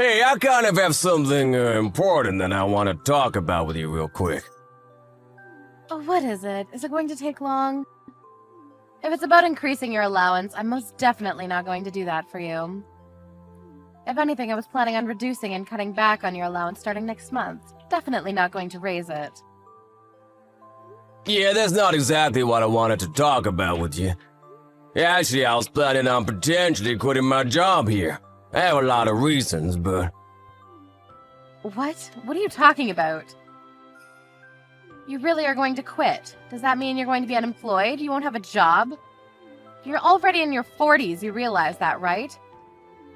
Hey, I kind of have something important that I want to talk about with you real quick. Oh, what is it? Is it going to take long? If it's about increasing your allowance, I'm most definitely not going to do that for you. If anything, I was planning on reducing and cutting back on your allowance starting next month. Definitely not going to raise it. Yeah, that's not exactly what I wanted to talk about with you. Actually, I was planning on potentially quitting my job here. I have a lot of reasons, but... What? What are you talking about? You really are going to quit? Does that mean you're going to be unemployed? You won't have a job? You're already in your 40s, you realize that, right?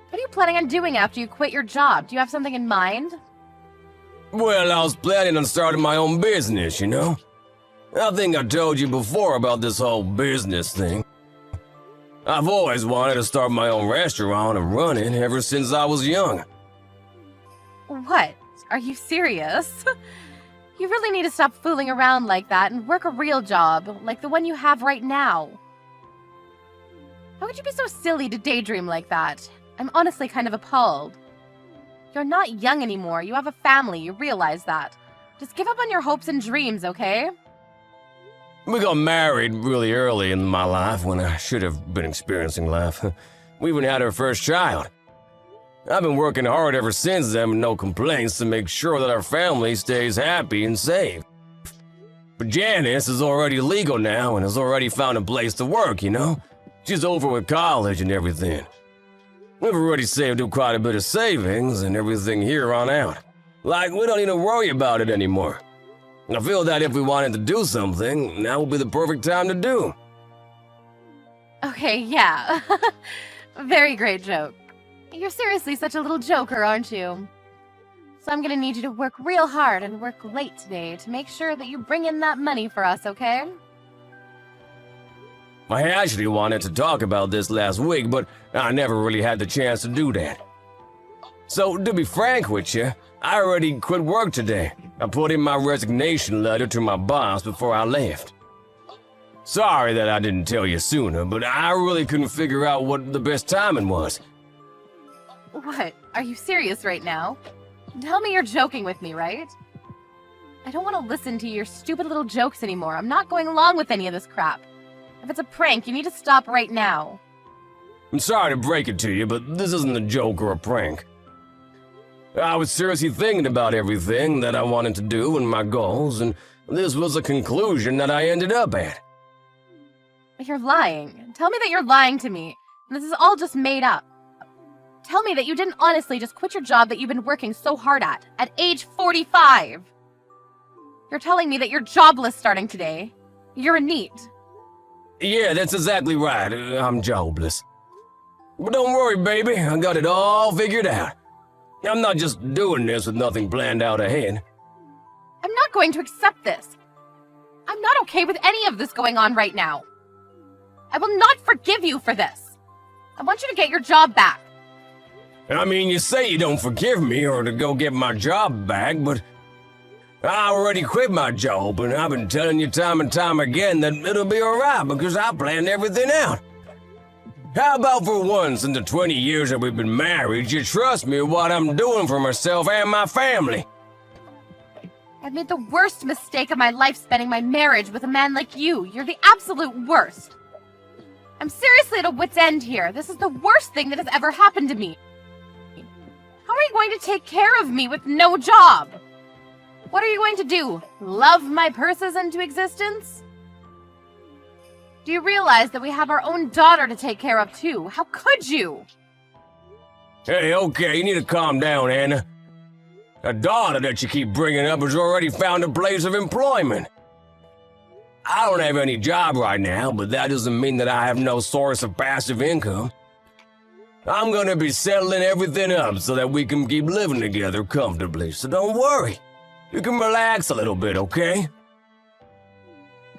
What are you planning on doing after you quit your job? Do you have something in mind? Well, I was planning on starting my own business, you know? I think I told you before about this whole business thing. I've always wanted to start my own restaurant and run it ever since I was young. What? Are you serious? You really need to stop fooling around like that and work a real job, like the one you have right now. How could you be so silly to daydream like that? I'm honestly kind of appalled. You're not young anymore. You have a family. You realize that. Just give up on your hopes and dreams, okay? We got married really early in my life when I should have been experiencing life. We even had our first child. I've been working hard ever since then with no complaints to make sure that our family stays happy and safe. But Janice is already legal now and has already found a place to work, you know? She's over with college and everything. We've already saved up quite a bit of savings and everything here on out. Like, we don't need to worry about it anymore. I feel that if we wanted to do something, now would be the perfect time to do. Okay, yeah. Very great joke. You're seriously such a little joker, aren't you? So I'm gonna need you to work real hard and work late today to make sure that you bring in that money for us, okay? I actually wanted to talk about this last week, but I never really had the chance to do that. So, to be frank with you, I already quit work today. I put in my resignation letter to my boss before I left. Sorry that I didn't tell you sooner, but I really couldn't figure out what the best timing was. What? Are you serious right now? Tell me you're joking with me, right? I don't want to listen to your stupid little jokes anymore. I'm not going along with any of this crap. If it's a prank, you need to stop right now. I'm sorry to break it to you, but this isn't a joke or a prank. I was seriously thinking about everything that I wanted to do and my goals, and this was a conclusion that I ended up at. You're lying. Tell me that you're lying to me. This is all just made up. Tell me that you didn't honestly just quit your job that you've been working so hard at age 45. You're telling me that you're jobless starting today. You're a NEET. Yeah, that's exactly right. I'm jobless. But don't worry, baby. I got it all figured out. I'm not just doing this with nothing planned out ahead. I'm not going to accept this. I'm not okay with any of this going on right now. I will not forgive you for this. I want you to get your job back. I mean, you say you don't forgive me or to go get my job back, but I already quit my job, and I've been telling you time and time again that it'll be alright because I planned everything out. How about for once in the 20 years that we've been married, you trust me with what I'm doing for myself and my family? I've made the worst mistake of my life spending my marriage with a man like you. You're the absolute worst. I'm seriously at a wit's end here. This is the worst thing that has ever happened to me. How are you going to take care of me with no job? What are you going to do? Love my purses into existence? Do you realize that we have our own daughter to take care of too? How could you? Hey, okay, you need to calm down, Anna. A daughter that you keep bringing up has already found a place of employment. I don't have any job right now, but that doesn't mean that I have no source of passive income. I'm gonna be settling everything up so that we can keep living together comfortably, so don't worry. You can relax a little bit, okay?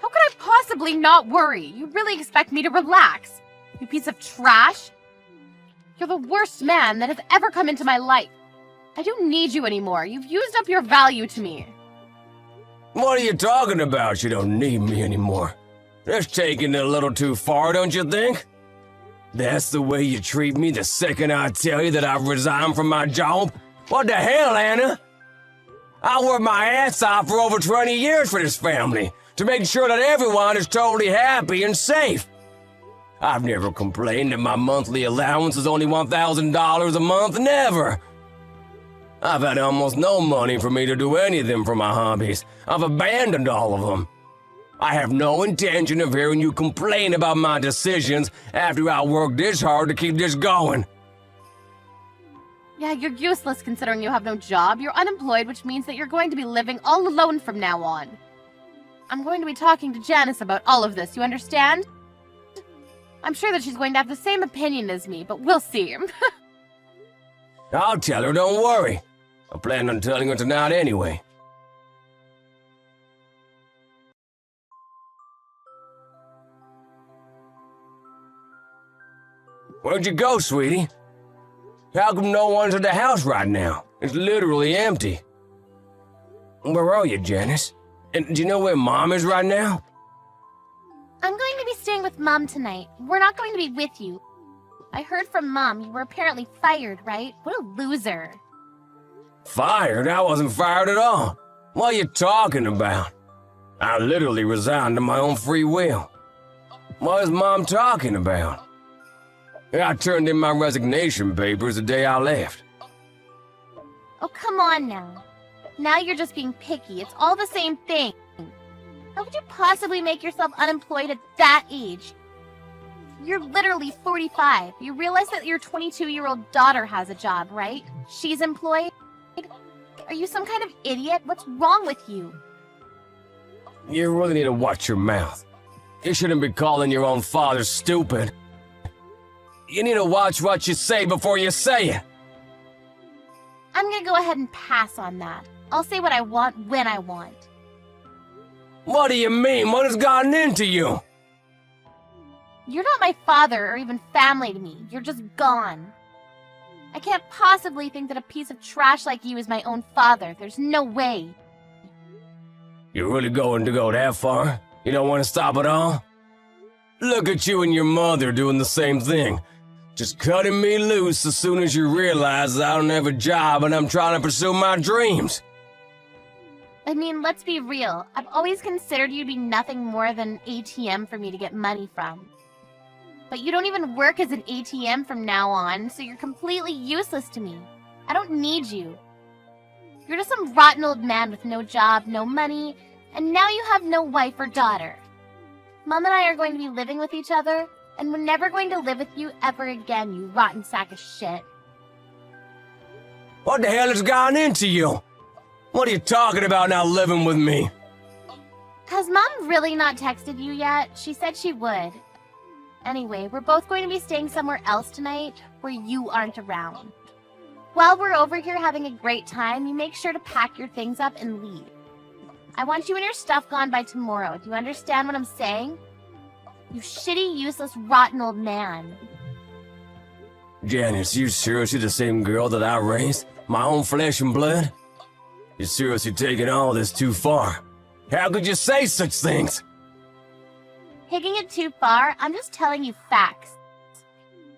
How could I possibly not worry? You really expect me to relax? You piece of trash? You're the worst man that has ever come into my life. I don't need you anymore. You've used up your value to me. What are you talking about? You don't need me anymore. That's taking it a little too far, don't you think? That's the way you treat me the second I tell you that I've resigned from my job? What the hell, Anna? I worked my ass off for over 20 years for this family to make sure that everyone is totally happy and safe. I've never complained that my monthly allowance is only $1,000 a month, never. I've had almost no money for me to do anything for my hobbies. I've abandoned all of them. I have no intention of hearing you complain about my decisions after I worked this hard to keep this going. Yeah, you're useless considering you have no job. You're unemployed, which means that you're going to be living all alone from now on. I'm going to be talking to Janice about all of this, you understand? I'm sure that she's going to have the same opinion as me, but we'll see. I'll tell her, don't worry. I plan on telling her tonight anyway. Where'd you go, sweetie? How come no one's at the house right now? It's literally empty. Where are you, Janice? And do you know where Mom is right now? I'm going to be staying with Mom tonight. We're not going to be with you. I heard from Mom you were apparently fired, right? What a loser. Fired? I wasn't fired at all. What are you talking about? I literally resigned of my own free will. What is Mom talking about? I turned in my resignation papers the day I left. Oh, come on now. Now you're just being picky. It's all the same thing. How could you possibly make yourself unemployed at that age? You're literally 45. You realize that your 22-year-old daughter has a job, right? She's employed? Are you some kind of idiot? What's wrong with you? You really need to watch your mouth. You shouldn't be calling your own father stupid. You need to watch what you say before you say it. I'm gonna go ahead and pass on that. I'll say what I want when I want. What do you mean? What has gotten into you? You're not my father or even family to me. You're just gone. I can't possibly think that a piece of trash like you is my own father. There's no way. You're really going to go that far? You don't want to stop at all? Look at you and your mother doing the same thing. Just cutting me loose as soon as you realize that I don't have a job and I'm trying to pursue my dreams. I mean, let's be real. I've always considered you to be nothing more than an ATM for me to get money from. But you don't even work as an ATM from now on, so you're completely useless to me. I don't need you. You're just some rotten old man with no job, no money, and now you have no wife or daughter. Mom and I are going to be living with each other, and we're never going to live with you ever again, you rotten sack of shit. What the hell has gotten into you? What are you talking about now living with me? Has Mom really not texted you yet? She said she would. Anyway, we're both going to be staying somewhere else tonight where you aren't around. While we're over here having a great time, you make sure to pack your things up and leave. I want you and your stuff gone by tomorrow. Do you understand what I'm saying? You shitty, useless, rotten old man. Janice, you seriously the same girl that I raised? My own flesh and blood? You're seriously taking all this too far. How could you say such things? Taking it too far? I'm just telling you facts.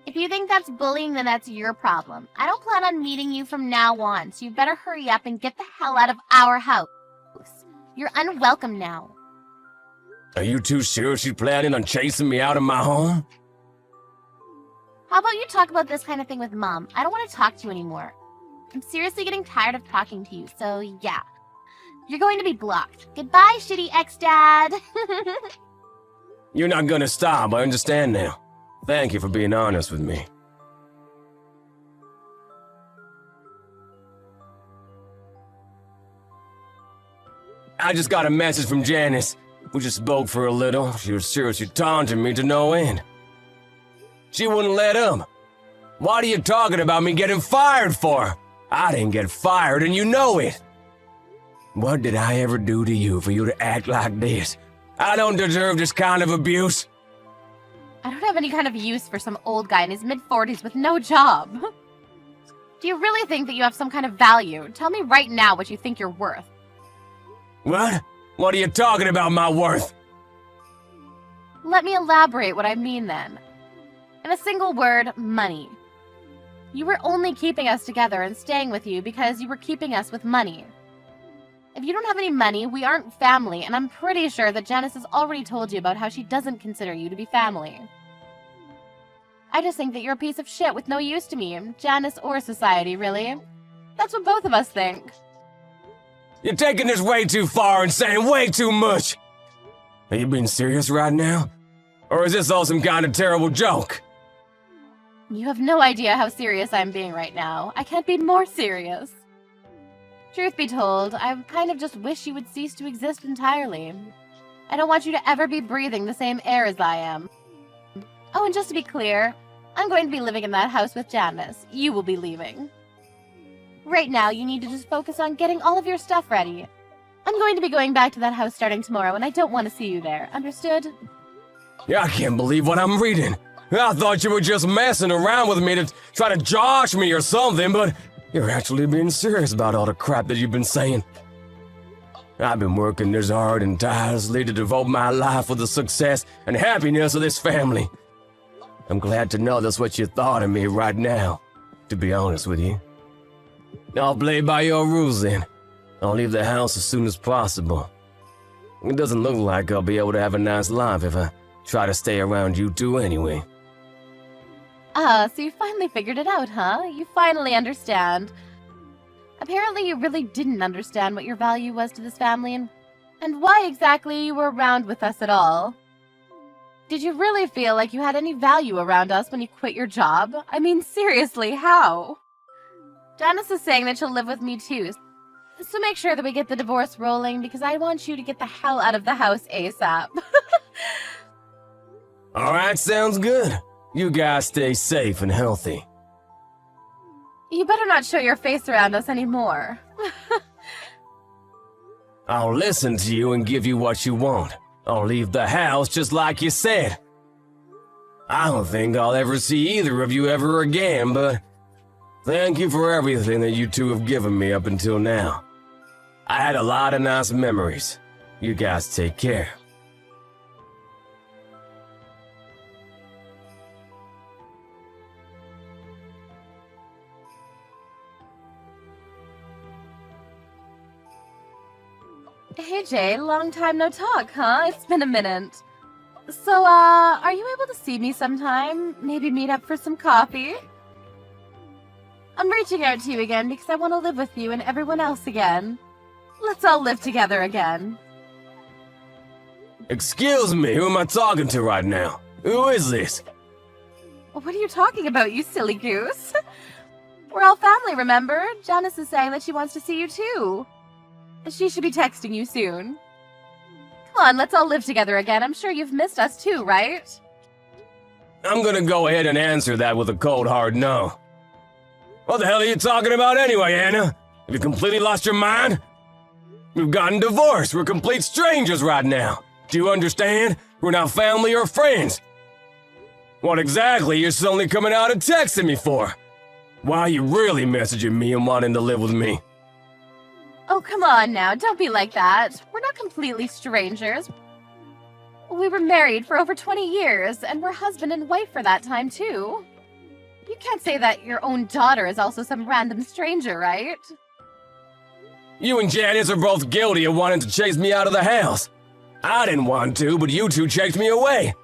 If you think that's bullying, then that's your problem. I don't plan on meeting you from now on, so you better hurry up and get the hell out of our house. You're unwelcome now. Are you two seriously planning on chasing me out of my home? How about you talk about this kind of thing with Mom? I don't want to talk to you anymore. I'm seriously getting tired of talking to you, so yeah. You're going to be blocked. Goodbye, shitty ex-dad. You're not gonna stop, I understand now. Thank you for being honest with me. I just got a message from Janice. We just spoke for a little. She was seriously taunting me to no end. She wouldn't let up. What are you talking about me getting fired for? I didn't get fired and you know it. What did I ever do to you for you to act like this? I don't deserve this kind of abuse. I don't have any kind of use for some old guy in his mid-40s with no job. Do you really think that you have some kind of value? Tell me right now what you think you're worth. What? What are you talking about, my worth? Let me elaborate what I mean then. In a single word, money. You were only keeping us together and staying with you because you were keeping us with money. If you don't have any money, we aren't family, and I'm pretty sure that Janice has already told you about how she doesn't consider you to be family. I just think that you're a piece of shit with no use to me, Janice or society, really. That's what both of us think. You're taking this way too far and saying way too much. Are you being serious right now? Or is this all some kind of terrible joke? You have no idea how serious I'm being right now. I can't be more serious. Truth be told, I kind of just wish you would cease to exist entirely. I don't want you to ever be breathing the same air as I am. Oh, and just to be clear, I'm going to be living in that house with Janice. You will be leaving. Right now, you need to just focus on getting all of your stuff ready. I'm going to be going back to that house starting tomorrow, and I don't want to see you there. Understood? Yeah, I can't believe what I'm reading. I thought you were just messing around with me to try to josh me or something, but you're actually being serious about all the crap that you've been saying. I've been working this hard and tirelessly to devote my life for the success and happiness of this family. I'm glad to know that's what you thought of me right now, to be honest with you. I'll play by your rules then. I'll leave the house as soon as possible. It doesn't look like I'll be able to have a nice life if I try to stay around you two anyway. Ah, so you finally figured it out, huh? You finally understand. Apparently you really didn't understand what your value was to this family and why exactly you were around with us at all. Did you really feel like you had any value around us when you quit your job? I mean, seriously, how? Janice is saying that she'll live with me too, so make sure that we get the divorce rolling because I want you to get the hell out of the house ASAP. Alright, sounds good. You guys stay safe and healthy. You better not show your face around us anymore. I'll listen to you and give you what you want. I'll leave the house just like you said. I don't think I'll ever see either of you ever again, but thank you for everything that you two have given me up until now. I had a lot of nice memories. You guys take care. Hey Jay, long time no talk, huh? It's been a minute. So, are you able to see me sometime? Maybe meet up for some coffee? I'm reaching out to you again because I want to live with you and everyone else again. Let's all live together again. Excuse me, who am I talking to right now? Who is this? What are you talking about, you silly goose? We're all family, remember? Janice is saying that she wants to see you too. She should be texting you soon. Come on, let's all live together again. I'm sure you've missed us too, right? I'm gonna go ahead and answer that with a cold hard no. What the hell are you talking about anyway, Anna? Have you completely lost your mind? We've gotten divorced. We're complete strangers right now. Do you understand? We're not family or friends. What exactly are you suddenly coming out and texting me for? Why are you really messaging me and wanting to live with me? Oh, come on now. Don't be like that. We're not completely strangers. We were married for over 20 years, and we're husband and wife for that time, too. You can't say that your own daughter is also some random stranger, right? You and Janice are both guilty of wanting to chase me out of the house. I didn't want to, but you two chased me away.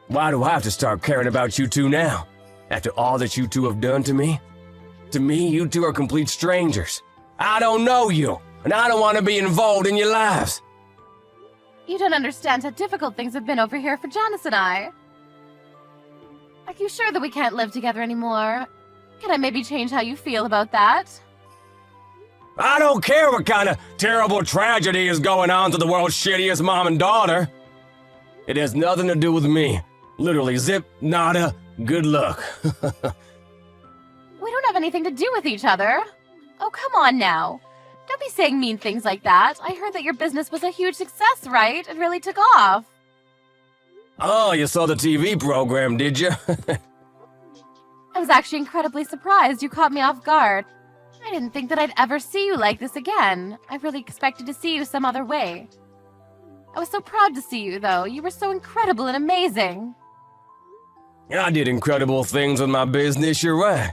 Why do I have to start caring about you two now? After all that you two have done to me? To me, you two are complete strangers. I don't know you, and I don't want to be involved in your lives. You don't understand how difficult things have been over here for Janice and I. Are you sure that we can't live together anymore? Can I maybe change how you feel about that? I don't care what kind of terrible tragedy is going on to the world's shittiest mom and daughter. It has nothing to do with me. Literally zip, nada, good luck. We don't have anything to do with each other. Oh, come on now. Don't be saying mean things like that. I heard that your business was a huge success, right? It really took off. Oh, you saw the TV program, did you? I was actually incredibly surprised. You caught me off guard. I didn't think that I'd ever see you like this again. I really expected to see you some other way. I was so proud to see you, though. You were so incredible and amazing. I did incredible things with my business, you're right.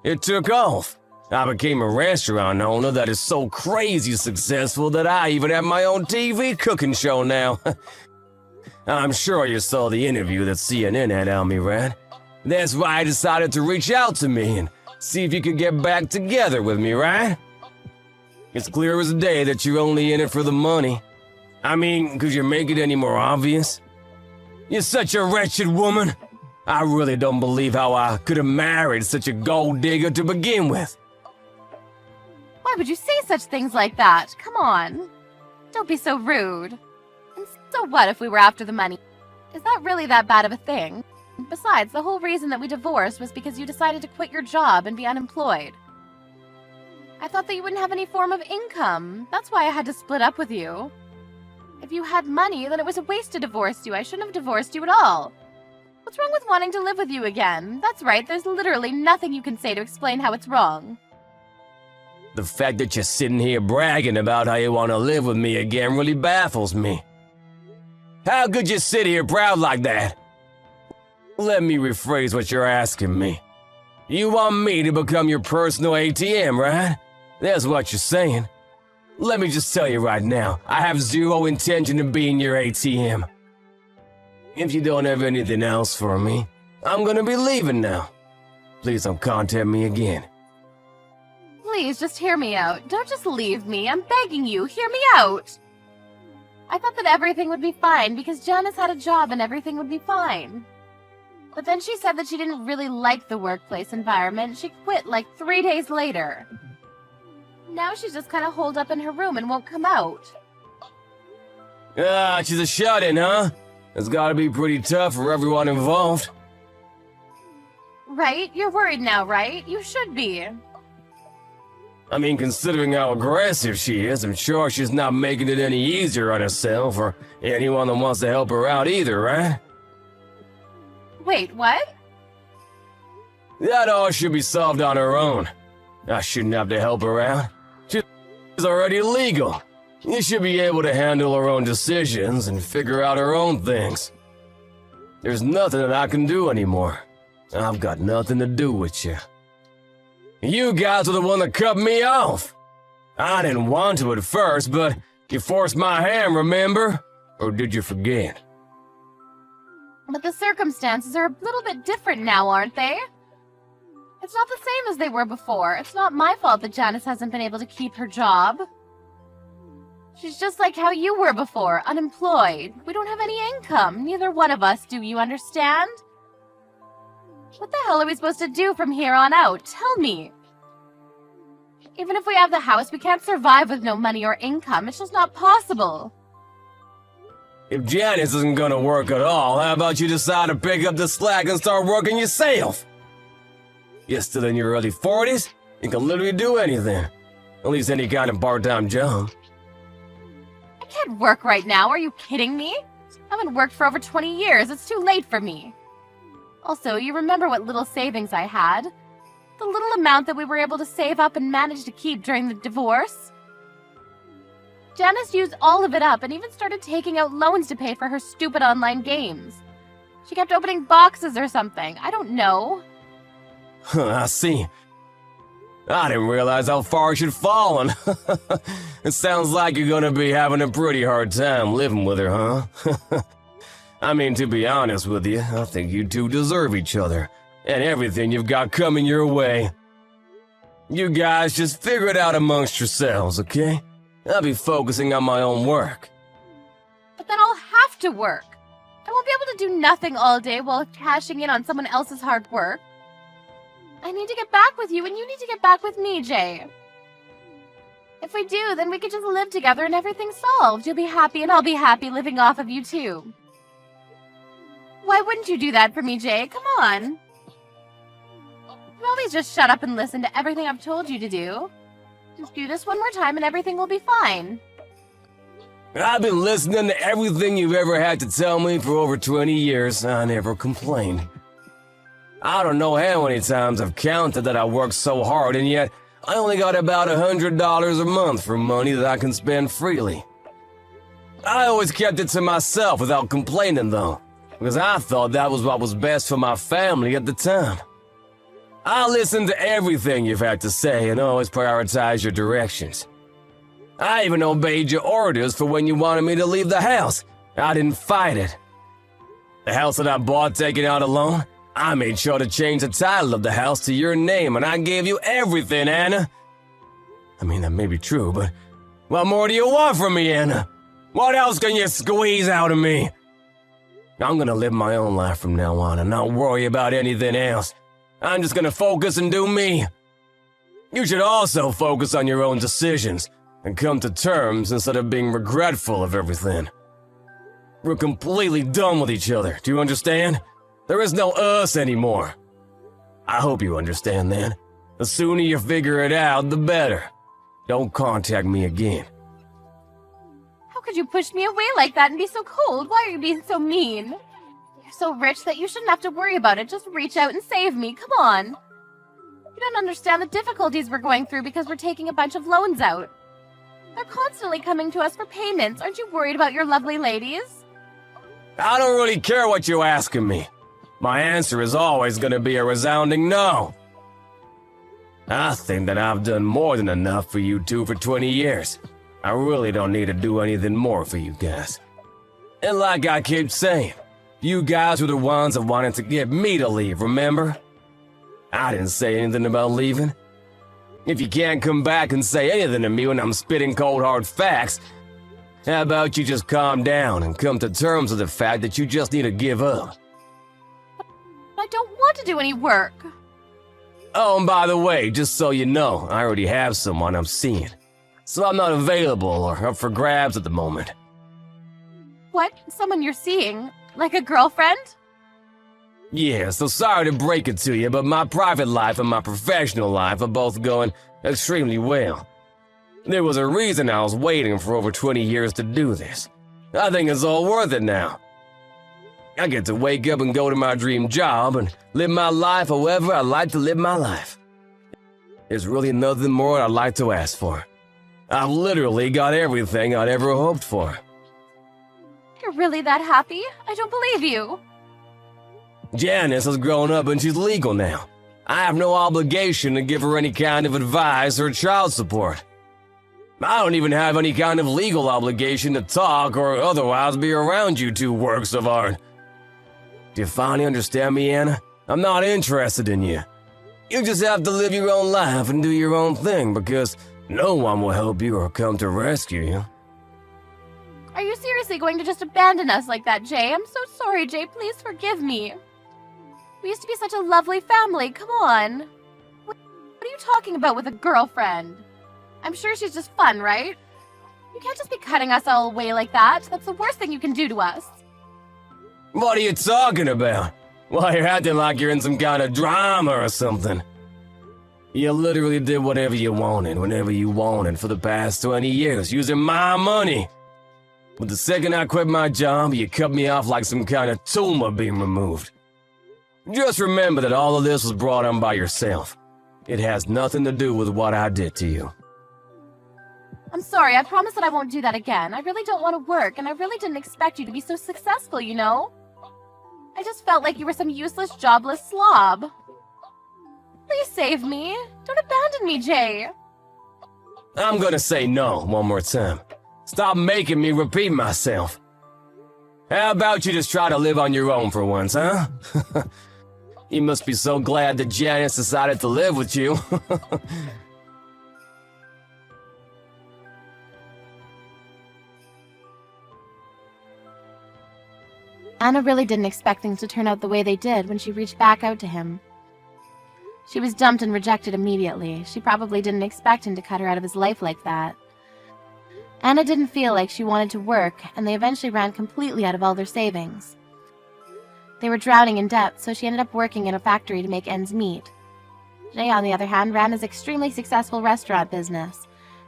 It took off. I became a restaurant owner that is so crazy successful that I even have my own TV cooking show now. I'm sure you saw the interview that CNN had on me, right? That's why I decided to reach out to me and see if you could get back together with me, right? It's clear as day that you're only in it for the money. I mean, could you make it any more obvious? You're such a wretched woman. I really don't believe how I could have married such a gold digger to begin with. Why would you say such things like that? Come on. Don't be so rude. And so what if we were after the money? Is that really that bad of a thing? Besides, the whole reason that we divorced was because you decided to quit your job and be unemployed. I thought that you wouldn't have any form of income. That's why I had to split up with you. If you had money, then it was a waste to divorce you. I shouldn't have divorced you at all. What's wrong with wanting to live with you again? That's right, there's literally nothing you can say to explain how it's wrong. The fact that you're sitting here bragging about how you want to live with me again really baffles me. How could you sit here proud like that? Let me rephrase what you're asking me. You want me to become your personal ATM, right? That's what you're saying. Let me just tell you right now, I have zero intention of being your ATM. If you don't have anything else for me, I'm gonna be leaving now. Please don't contact me again. Please, just hear me out. Don't just leave me. I'm begging you, hear me out. I thought that everything would be fine because Janice had a job and everything would be fine. But then she said that she didn't really like the workplace environment. She quit like 3 days later. Now she's just kind of holed up in her room and won't come out. She's a shut-in, huh? It's gotta be pretty tough for everyone involved. Right? You're worried now, right? You should be. I mean, considering how aggressive she is, I'm sure she's not making it any easier on herself or anyone that wants to help her out either, right? Wait, what? That all should be solved on her own. I shouldn't have to help her out. She's already legal. You should be able to handle her own decisions and figure out her own things. There's nothing that I can do anymore. I've got nothing to do with you. You guys are the one that cut me off. I didn't want to at first, but you forced my hand, remember? Or did you forget? But the circumstances are a little bit different now, aren't they? It's not the same as they were before. It's not my fault that Janice hasn't been able to keep her job. She's just like how you were before, unemployed. We don't have any income. Neither one of us do, you understand? What the hell are we supposed to do from here on out? Tell me. Even if we have the house, we can't survive with no money or income. It's just not possible. If Janice isn't gonna work at all, how about you decide to pick up the slack and start working yourself? You're still in your early 40s, you can literally do anything. At least any kind of part-time job. I can't work right now, are you kidding me? I haven't worked for over 20 years, it's too late for me. Also, you remember what little savings I had? The little amount that we were able to save up and manage to keep during the divorce? Janice used all of it up and even started taking out loans to pay for her stupid online games. She kept opening boxes or something, I don't know. I see. I didn't realize how far she'd fallen. It sounds like you're gonna be having a pretty hard time living with her, huh? I mean, to be honest with you, I think you two deserve each other, and everything you've got coming your way. You guys just figure it out amongst yourselves, okay? I'll be focusing on my own work. But then I'll have to work. I won't be able to do nothing all day while cashing in on someone else's hard work. I need to get back with you, and you need to get back with me, Jay. If we do, then we could just live together and everything's solved. You'll be happy and I'll be happy living off of you too. Why wouldn't you do that for me, Jay? Come on. You always just shut up and listen to everything I've told you to do. Just do this one more time and everything will be fine. I've been listening to everything you've ever had to tell me for over 20 years. I never complained. I don't know how many times I've counted that I worked so hard, and yet I only got about $100 a month for money that I can spend freely. I always kept it to myself without complaining, though. because I thought that was what was best for my family at the time. I listened to everything you've had to say and always prioritized your directions. I even obeyed your orders for when you wanted me to leave the house. I didn't fight it. The house that I bought taken out alone, I made sure to change the title of the house to your name, and I gave you everything, Anna. I mean, that may be true, but what more do you want from me, Anna? What else can you squeeze out of me? I'm gonna live my own life from now on and not worry about anything else. I'm just gonna focus and do me. You should also focus on your own decisions and come to terms instead of being regretful of everything. We're completely done with each other, do you understand? There is no us anymore. I hope you understand that. The sooner you figure it out, the better. Don't contact me again. How could you push me away like that and be so cold? Why are you being so mean? You're so rich that you shouldn't have to worry about it. Just reach out and save me. Come on. You don't understand the difficulties we're going through because we're taking a bunch of loans out. They're constantly coming to us for payments. Aren't you worried about your lovely ladies? I don't really care what you're asking me. My answer is always going to be a resounding no. I think that I've done more than enough for you two for 20 years. I really don't need to do anything more for you guys. And like I keep saying, you guys were the ones that wanted to get me to leave, remember? I didn't say anything about leaving. If you can't come back and say anything to me when I'm spitting cold hard facts, how about you just calm down and come to terms with the fact that you just need to give up? I don't want to do any work. Oh, and by the way, just so you know, I already have someone I'm seeing. So I'm not available or up for grabs at the moment. What? Someone you're seeing? Like a girlfriend? Yeah, so sorry to break it to you, but my private life and my professional life are both going extremely well. There was a reason I was waiting for over 20 years to do this. I think it's all worth it now. I get to wake up and go to my dream job and live my life however I like to live my life. There's really nothing more I'd like to ask for. I've literally got everything I'd ever hoped for. You're really that happy? I don't believe you. Janice has grown up and she's legal now. I have no obligation to give her any kind of advice or child support. I don't even have any kind of legal obligation to talk or otherwise be around you two works of art. Do you finally understand me, Anna? I'm not interested in you. You just have to live your own life and do your own thing because no one will help you or come to rescue you. Are you seriously going to just abandon us like that, Jay? I'm so sorry, Jay. Please forgive me. We used to be such a lovely family. Come on. What are you talking about with a girlfriend? I'm sure she's just fun, right? You can't just be cutting us all away like that. That's the worst thing you can do to us. What are you talking about? Why, you're acting like you're in some kind of drama or something. You literally did whatever you wanted, whenever you wanted for the past 20 years, using my money. But the second I quit my job, you cut me off like some kind of tumor being removed. Just remember that all of this was brought on by yourself. It has nothing to do with what I did to you. I'm sorry, I promise that I won't do that again. I really don't want to work, and I really didn't expect you to be so successful, you know? I just felt like you were some useless, jobless slob. Please save me. Don't abandon me, Jay. I'm gonna say no one more time. Stop making me repeat myself. How about you just try to live on your own for once, huh? You must be so glad that Janice decided to live with you. Anna really didn't expect things to turn out the way they did when she reached back out to him. She was dumped and rejected immediately. She probably didn't expect him to cut her out of his life like that. Anna didn't feel like she wanted to work, and they eventually ran completely out of all their savings. They were drowning in debt, so she ended up working in a factory to make ends meet. Jay, on the other hand, ran his extremely successful restaurant business,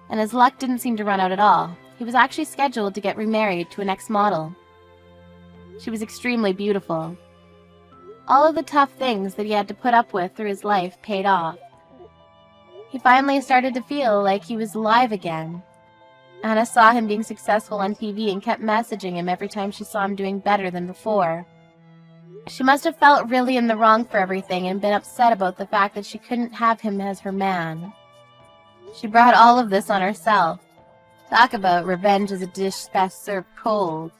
and his luck didn't seem to run out at all. He was actually scheduled to get remarried to an ex-model. She was extremely beautiful. All of the tough things that he had to put up with through his life paid off. He finally started to feel like he was alive again. Anna saw him being successful on TV and kept messaging him every time she saw him doing better than before. She must have felt really in the wrong for everything and been upset about the fact that she couldn't have him as her man. She brought all of this on herself. Talk about revenge as a dish best served cold.